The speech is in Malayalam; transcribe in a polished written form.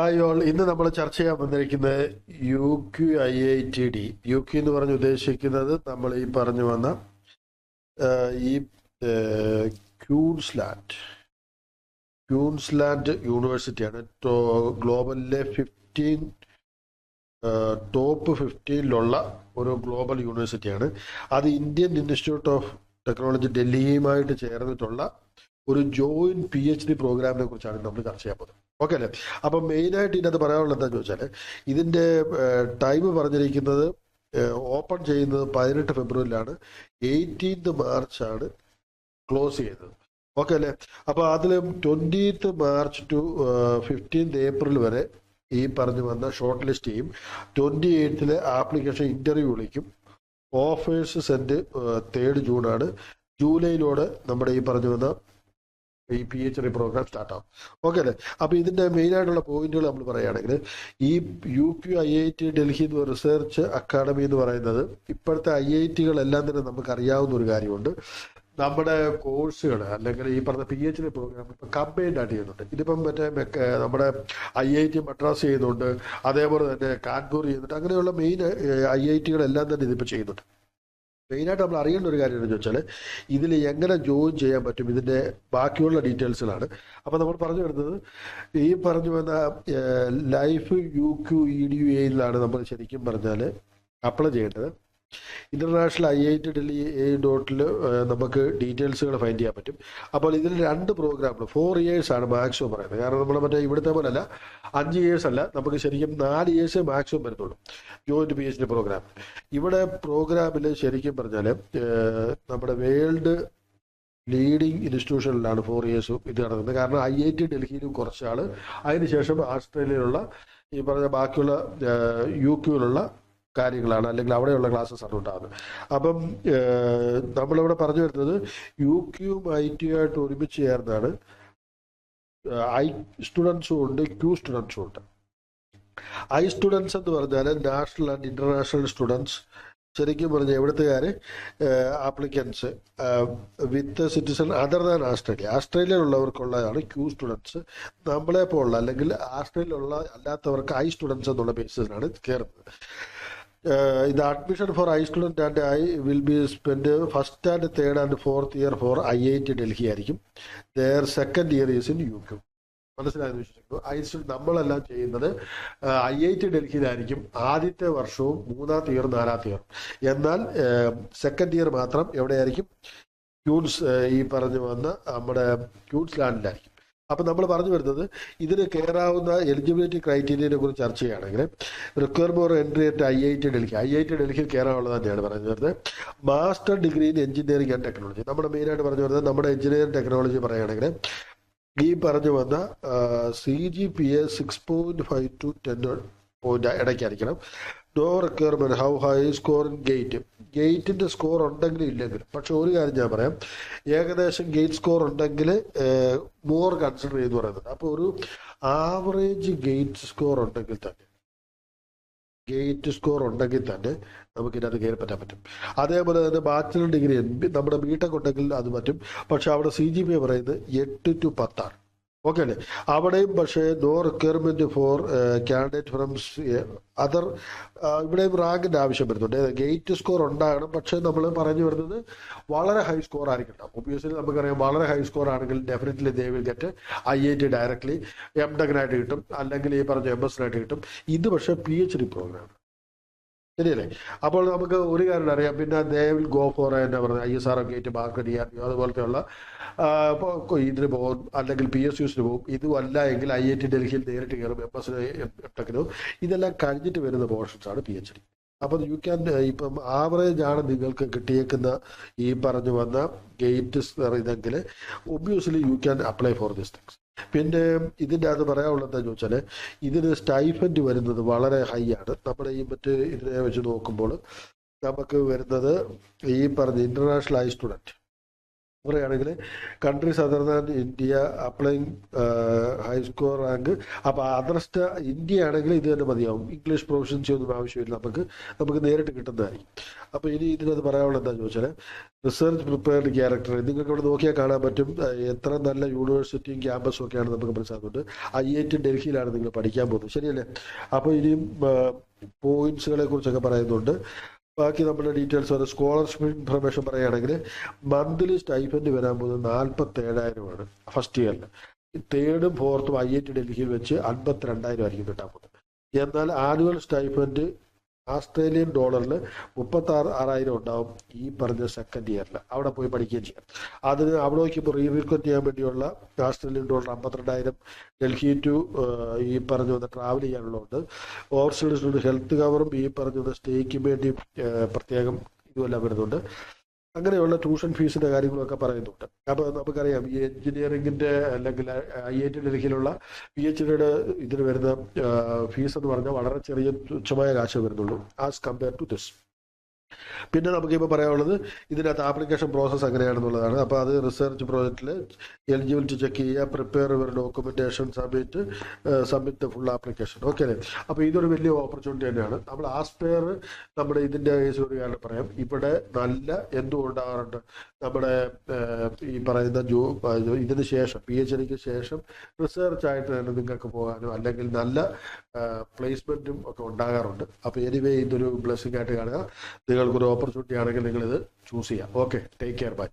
ഹായ് ഓൾ, ഇന്ന് നമ്മൾ ചർച്ച ചെയ്യാൻ വന്നിരിക്കുന്നത് UQIITD. UQ എന്ന് പറഞ്ഞ് ഉദ്ദേശിക്കുന്നത് നമ്മൾ ഈ പറഞ്ഞു വന്ന ഈ ക്യൂൻസ്ലാൻഡ് യൂണിവേഴ്സിറ്റിയാണ്. ഗ്ലോബലിലെ ടോപ്പ് 15 ഒരു ഗ്ലോബൽ യൂണിവേഴ്സിറ്റിയാണ്. അത് ഇന്ത്യൻ ഇൻസ്റ്റിറ്റ്യൂട്ട് ഓഫ് ടെക്നോളജി ഡൽഹിയുമായിട്ട് ചേർന്നിട്ടുള്ള ഒരു ജോയിന്റ് PhD പ്രോഗ്രാമിനെ കുറിച്ചാണ് നമ്മൾ ചർച്ച ചെയ്യാൻ പോകുന്നത്. ഓക്കെ അല്ലേ? അപ്പം മെയിനായിട്ട് ഇതിനകത്ത് പറയാനുള്ളത് എന്താണെന്ന് ചോദിച്ചാൽ, ഇതിൻ്റെ ടൈം പറഞ്ഞിരിക്കുന്നത് ഓപ്പൺ ചെയ്യുന്നത് 18 ഫെബ്രുവരിയിലാണ്, 18 മാർച്ചാണ് ക്ലോസ് ചെയ്തത്. ഓക്കെ അല്ലേ? അപ്പോൾ അതിൽ 20 മാർച്ച് ടു 15 ഏപ്രിൽ വരെ ഈ പറഞ്ഞു വന്ന ഷോർട്ട് ലിസ്റ്റ് ചെയ്യും. 28 ആപ്ലിക്കേഷൻ ഇൻ്റർവ്യൂ വിളിക്കും. Offers send 3 ജൂണാണ്. ജൂലൈയിലൂടെ നമ്മുടെ ഈ പറഞ്ഞു വന്ന ഈ PhD പ്രോഗ്രാം സ്റ്റാർട്ടാവും. ഓക്കെ അല്ലേ? അപ്പോൾ ഇതിൻ്റെ മെയിനായിട്ടുള്ള പോയിന്റുകൾ നമ്മൾ പറയുകയാണെങ്കിൽ, ഈ UQIIT ഡൽഹി റിസർച്ച് അക്കാഡമി എന്ന് പറയുന്നത് ഇപ്പോഴത്തെ IIT-കളെല്ലാം തന്നെ നമുക്ക് അറിയാവുന്ന ഒരു കാര്യമുണ്ട്. നമ്മുടെ കോഴ്സുകൾ അല്ലെങ്കിൽ ഈ പറഞ്ഞ PhD പ്രോഗ്രാം ഇപ്പം കമ്പൈൻഡ് ആയിട്ട് ചെയ്യുന്നുണ്ട്. ഇതിപ്പം നമ്മുടെ IIT മദ്രാസ് ചെയ്യുന്നുണ്ട്, അതേപോലെ തന്നെ കാൺപൂർ ചെയ്യുന്നുണ്ട്. അങ്ങനെയുള്ള മെയിൻ IIT-കളെല്ലാം തന്നെ ഇതിപ്പോൾ ചെയ്യുന്നുണ്ട്. മെയിനായിട്ട് നമ്മൾ അറിയേണ്ട ഒരു കാര്യം എന്ന് ചോദിച്ചാൽ, ഇതിൽ എങ്ങനെ ജോയിൻ ചെയ്യാൻ പറ്റും, ഇതിൻ്റെ ബാക്കിയുള്ള ഡീറ്റെയിൽസിലാണ്. അപ്പോൾ നമ്മൾ പറഞ്ഞു വരുന്നത്, ഈ പറഞ്ഞു വന്ന ലൈഫ് UQEDUAയിലാണ് നമ്മൾ ശരിക്കും പറഞ്ഞാൽ അപ്ലൈ ചെയ്യേണ്ടത്. ഇന്റർനാഷണൽ IIT ഡൽഹി .ൽ നമുക്ക് ഡീറ്റെയിൽസുകൾ ഫൈൻഡ് ചെയ്യാൻ പറ്റും. അപ്പോൾ ഇതിൽ 2 പ്രോഗ്രാമുകൾ 4 years ആണ് മാക്സിമം പറയുന്നത്. കാരണം നമ്മൾ മറ്റേ ഇവിടുത്തെ പോലെ അല്ല, 5 years അല്ല, നമുക്ക് ശരിക്കും 4 years മാക്സിമം വരുന്നുള്ളൂ ജോയിന്റ് PhD പ്രോഗ്രാം. ഇവിടെ പ്രോഗ്രാമിൽ ശരിക്കും പറഞ്ഞാൽ നമ്മുടെ വേൾഡ് ലീഡിങ് ഇൻസ്റ്റിറ്റ്യൂഷനിലാണ് 4 years ഇത് നടക്കുന്നത്. കാരണം IIT ഡൽഹിയിലും കുറച്ചാൾ, അതിനുശേഷം ഓസ്ട്രേലിയയിലുള്ള ഈ പറഞ്ഞ ബാക്കിയുള്ള UK-യിലുള്ള കാര്യങ്ങളാണ്, അല്ലെങ്കിൽ അവിടെയുള്ള ക്ലാസ്സസ് ആണ് ഉണ്ടാകുന്നത്. അപ്പം നമ്മളിവിടെ പറഞ്ഞു വരുന്നത് UQ-യും IT-യുമായിട്ട് ഒരുമിച്ച് ചേർന്നാണ്. സ്റ്റുഡൻസും ഉണ്ട്, Q സ്റ്റുഡൻസും ഉണ്ട്. സ്റ്റുഡൻസ് എന്ന് പറഞ്ഞാൽ നാഷണൽ ആൻഡ് ഇന്റർനാഷണൽ സ്റ്റുഡൻസ്. ശരിക്കും പറഞ്ഞാൽ എവിടുത്തുകാർ applicants with citizen other than ആസ്ട്രേലിയയിലുള്ളവർക്കുള്ളതാണ് Q സ്റ്റുഡൻസ്. നമ്മളെ പോലുള്ള അല്ലെങ്കിൽ ആസ്ട്രേലിയയിലുള്ള അല്ലാത്തവർക്ക് സ്റ്റുഡൻസ് എന്നുള്ള ബേസിസിലാണ് കയറുന്നത്. The admission for student and will be spent first and third and fourth year for IIT Delhi ആയിരിക്കും. Their second year is in UK. മനസ്സിലായെന്ന് വിശ്വസിക്കുന്നു. നമ്മളെല്ലാം ചെയ്യുന്നത് IIT ഡൽഹിയിലായിരിക്കും ആദ്യത്തെ വർഷവും, 3ാമത്തെ ഇയർ, 4ാമത്തെ ഇയർ. എന്നാൽ സെക്കൻഡ് ഇയർ മാത്രം എവിടെയായിരിക്കും? ഈ പറഞ്ഞു വന്ന നമ്മുടെ ക്യൂൻസ്ലാൻഡിലായിരിക്കും. അപ്പം നമ്മൾ പറഞ്ഞു വരുന്നത്, ഇതിന് കയറാവുന്ന എലിജിബിലിറ്റി ക്രൈറ്റീരിയനെ കുറിച്ച് ചർച്ച ചെയ്യുകയാണെങ്കിൽ, requirement four entry at IIT ഡൽഹിയിൽ കയറാനുള്ളത് തന്നെയാണ് പറഞ്ഞു വരുന്നത്. Master degree in engineering and technology. നമ്മുടെ മെയിനായിട്ട് പറഞ്ഞു വരുന്നത്, നമ്മുടെ എഞ്ചിനീയറിംഗ് ടെക്നോളജി പറയുകയാണെങ്കിൽ ഈ പറഞ്ഞു വന്ന CGPA 6.5 to 10 ഇടയ്ക്കായിരിക്കണം. No requirement how high score in ഗേറ്റിന്റെ സ്കോർ ഉണ്ടെങ്കിലും ഇല്ലെങ്കിലും. പക്ഷെ ഒരു കാര്യം ഞാൻ പറയാം, ഏകദേശം ഗേറ്റ് സ്കോർ ഉണ്ടെങ്കിൽ മോർ കൺസിഡർ ചെയ്ത് പറയുന്നത്. അപ്പോൾ ഒരു ആവറേജ് ഗേറ്റ് സ്കോർ ഉണ്ടെങ്കിൽ തന്നെ നമുക്ക് ഇതിനകത്ത് കയറി പറ്റാൻ പറ്റും. അതേപോലെ തന്നെ ബാച്ചിലർ ഡിഗ്രി നമ്മുടെ BTech ഉണ്ടെങ്കിൽ അത് പറ്റും. പക്ഷെ അവിടെ CGPA പറയുന്നത് 8 to 10 ആണ്. ഓക്കെ അല്ലേ? അവിടെയും പക്ഷേ no requirement for candidate from other. ഇവിടെയും റാങ്കിന്റെ ആവശ്യം വരുന്നുണ്ട്. ഗേറ്റ് സ്കോർ ഉണ്ടാകണം. പക്ഷെ നമ്മൾ പറഞ്ഞു വരുന്നത് വളരെ ഹൈ സ്കോർ ആയിരിക്കണം. ഒബ്വിയസ്ലി നമുക്കറിയാം, വളരെ ഹൈ സ്കോർ ആണെങ്കിൽ definitely they will get IIT directly MTech-നായിട്ട് കിട്ടും, അല്ലെങ്കിൽ ഈ പറഞ്ഞ MS-നായിട്ട് കിട്ടും. ഇത് പക്ഷേ PhD പ്രോഗ്രാം, ശരിയല്ലേ? അപ്പോൾ നമുക്ക് ഒരു കാര്യം അറിയാം. പിന്നെ ദേ വിൽ ഗോ ഫോർ എന്നാ പറയുന്നത് ISRO ഗേറ്റ്, മാർക്ക്, DRDO അതുപോലത്തെയുള്ള ഇതിന് പോകും, അല്ലെങ്കിൽ PSUസിന് പോകും. ഇതുമല്ല എങ്കിൽ IIT ഡൽഹിയിൽ നേരിട്ട് കയറും, MS-ന് MTech-നോ. ഇതെല്ലാം കഴിഞ്ഞിട്ട് വരുന്ന പോർഷൻസാണ് PhD. അപ്പം ഇപ്പം ആവറേജ് ആണ് നിങ്ങൾക്ക് കിട്ടിയേക്കുന്ന ഈ പറഞ്ഞു വന്ന ഗേറ്റ് ഇതെങ്കിൽ obviously you can apply for this things. പിന്നെ ഇതിൻ്റെ അത് പറയാനുള്ളത് എന്താണെന്ന് ചോദിച്ചാൽ, ഇതിന് സ്റ്റൈഫൻഡ് വരുന്നത് വളരെ ഹൈ ആണ്. നമ്മുടെ ഈ ഇതിനെ വെച്ച് നോക്കുമ്പോൾ നമുക്ക് വരുന്നത് ഈ പറഞ്ഞ ഇന്റർനാഷണൽ സ്റ്റുഡൻറ്റ് പറയുകയാണെങ്കിൽ countries other than India applying high score rank. അപ്പോൾ ഇന്ത്യ ആണെങ്കിൽ ഇത് തന്നെ മതിയാവും, ഇംഗ്ലീഷ് പ്രൊഫഷൻസി ഒന്നും ആവശ്യമില്ല, നമുക്ക് നേരിട്ട് കിട്ടുന്നതായിരിക്കും. അപ്പോൾ ഇനി ഇതിനകത്ത് പറയാനുള്ളത് എന്താണെന്ന് ചോദിച്ചാൽ റിസർച്ച് പ്രിപ്പയർഡ് ക്യാരക്ടർ. നിങ്ങൾക്ക് ഇവിടെ നോക്കിയാൽ കാണാൻ പറ്റും എത്ര നല്ല യൂണിവേഴ്സിറ്റിയും ക്യാമ്പസും ഒക്കെയാണ് നമുക്ക് മനസ്സിലാകുന്നുണ്ട്. IIT ഡൽഹിയിലാണ് നിങ്ങൾ പഠിക്കാൻ പോകുന്നത്, ശരിയല്ലേ? അപ്പോൾ ഇനിയും പോയിന്റ്സുകളെ കുറിച്ചൊക്കെ പറയുന്നുണ്ട്. ബാക്കി നമ്മുടെ ഡീറ്റെയിൽസ് വരെ സ്കോളർഷിപ്പ് ഇൻഫർമേഷൻ പറയുകയാണെങ്കിൽ മന്ത്ലി സ്റ്റൈഫൻഡ് വരാൻ പോകുന്നത് 47,000 ഫസ്റ്റ് ഇയറിൽ. തേർഡും ഫോർത്തും IIT ഡൽഹിയിൽ വെച്ച് 52,000 ആയിരിക്കും കിട്ടാൻ പോകുന്നത്. എന്നാൽ ആനുവൽ സ്റ്റൈഫൻഡ് ആസ്ട്രേലിയൻ ഡോളറിൽ 36,000 ഉണ്ടാവും ഈ പറഞ്ഞ സെക്കൻഡ് ഇയറിൽ. അവിടെ പോയി പഠിക്കുകയും ചെയ്യാം. അതിന് അവിടേക്ക് ഇപ്പോൾ റീറിക്വറ്റ് ചെയ്യാൻ വേണ്ടിയുള്ള ആസ്ട്രേലിയൻ ഡോളർ 52,000 ഡൽഹി ടു ഈ പറഞ്ഞു വന്ന ട്രാവൽ ചെയ്യാനുള്ളതുണ്ട്. ഓവർസീസ് ഹെൽത്ത് കവറും ഈ പറഞ്ഞു വന്ന സ്റ്റേക്ക് വേണ്ടി പ്രത്യേകം ഇതുമെല്ലാം വരുന്നുണ്ട്. അങ്ങനെയുള്ള ട്യൂഷൻ ഫീസിൻ്റെ കാര്യങ്ങളൊക്കെ പറയുന്നുണ്ട്. അപ്പോൾ നമുക്കറിയാം ഈ എഞ്ചിനീയറിങ്ങിൻ്റെ അല്ലെങ്കിൽ IIT ഡൽഹിയിലുള്ള PhDയുടെ ഇതിന് വരുന്ന ഫീസ് എന്ന് പറഞ്ഞാൽ വളരെ ചെറിയ തുച്ഛമായ കാശേ വരുന്നുള്ളൂ ആസ് കമ്പയർ ടു ദിസ്. പിന്നെ നമുക്കിപ്പോൾ പറയാനുള്ളത് ഇതിനകത്ത് ആപ്ലിക്കേഷൻ പ്രോസസ്സ് എങ്ങനെയാണെന്നുള്ളതാണ്. അപ്പോൾ അത് റിസർച്ച് പ്രോജക്റ്റിൽ എലിജിബിലിറ്റി ചെക്ക് ചെയ്യുക, prepare your documentation, submit the full application. Okay അല്ലേ? അപ്പോൾ ഇതൊരു വലിയ ഓപ്പർച്യൂണിറ്റി തന്നെയാണ്. നമ്മൾ ആസ്പെയർ നമ്മുടെ ഇതിൻ്റെ കേസ് ഒരു കാര്യം പറയാം, ഇവിടെ നല്ല എന്തുകൊണ്ടാകാറുണ്ട് നമ്മുടെ ഈ പറയുന്ന ഇതിന് ശേഷം PhDക്ക് ശേഷം റിസർച്ചായിട്ട് തന്നെ നിങ്ങൾക്ക് പോകാനോ അല്ലെങ്കിൽ നല്ല പ്ലേസ്മെൻറ്റും ഒക്കെ ഉണ്ടാകാറുണ്ട്. അപ്പോൾ എനിവേ ഇതൊരു ബ്ലെസ്സിങ് ആയിട്ട് കാണുക. നിങ്ങൾക്കൊരു ഓപ്പർച്യൂണിറ്റി ആണെങ്കിൽ നിങ്ങളിത് ചൂസ് ചെയ്യാം. Okay, take care, by.